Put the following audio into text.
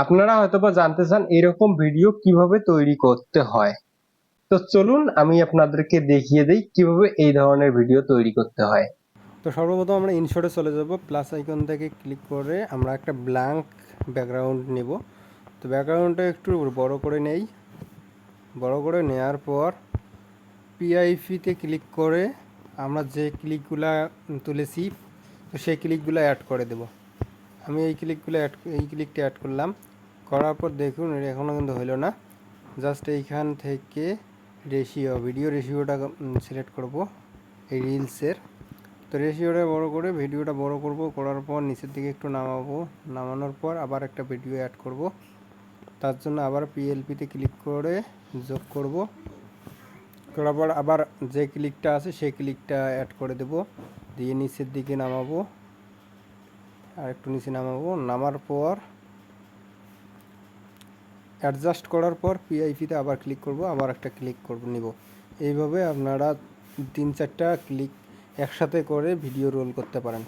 আপনারা হয়তোবা জানতে চান এরকম ভিডিও কিভাবে তৈরি করতে হয়। তো চলুন আমি আপনাদেরকে দেখিয়ে দেই কিভাবে এই ধরনের ভিডিও তৈরি করতে হয়। তো সর্বপ্রথম আমরা ইনশটে চলে যাব, প্লাস আইকন থেকে ক্লিক করে আমরা একটা ব্ল্যাঙ্ক ব্যাকগ্রাউন্ড নেব। তো ব্যাকগ্রাউন্ডটা একটু বড় করে নেই। বড় করে নেওয়ার পর পিআইপিতে ক্লিক করে আমরা যে ক্লিকগুলা তুলেছি তো সেই ক্লিকগুলো অ্যাড করে দেব। আমি এই ক্লিকটা অ্যাড করলাম। করার পর দেখুন এটা এখনও কিন্তু হইলো না। জাস্ট এইখান থেকে ভিডিও রেশিওটা সিলেক্ট করব এই রিলসের। তো রেশিওটা বড় করে ভিডিওটা বড় করব, করার পর নিচের দিকে একটু নামাবো। নামানোর পর আবার একটা ভিডিও অ্যাড করব। তার জন্য আবার পিএলপিতে ক্লিক করে যোগ করব। করার পর আবার যে ক্লিকটা আছে সেই ক্লিকটা অ্যাড করে দেব, দিয়ে নিচের দিকে নামাবো, আর একটু নিচে নামাবো। নামার পর অ্যাডজাস্ট করার পর পিআইপিতে আবার ক্লিক করব, আবার একটা ক্লিক নিব। এইভাবে আপনারা 3-4টা ক্লিক একসাথে করে ভিডিও রোল করতে পারেন।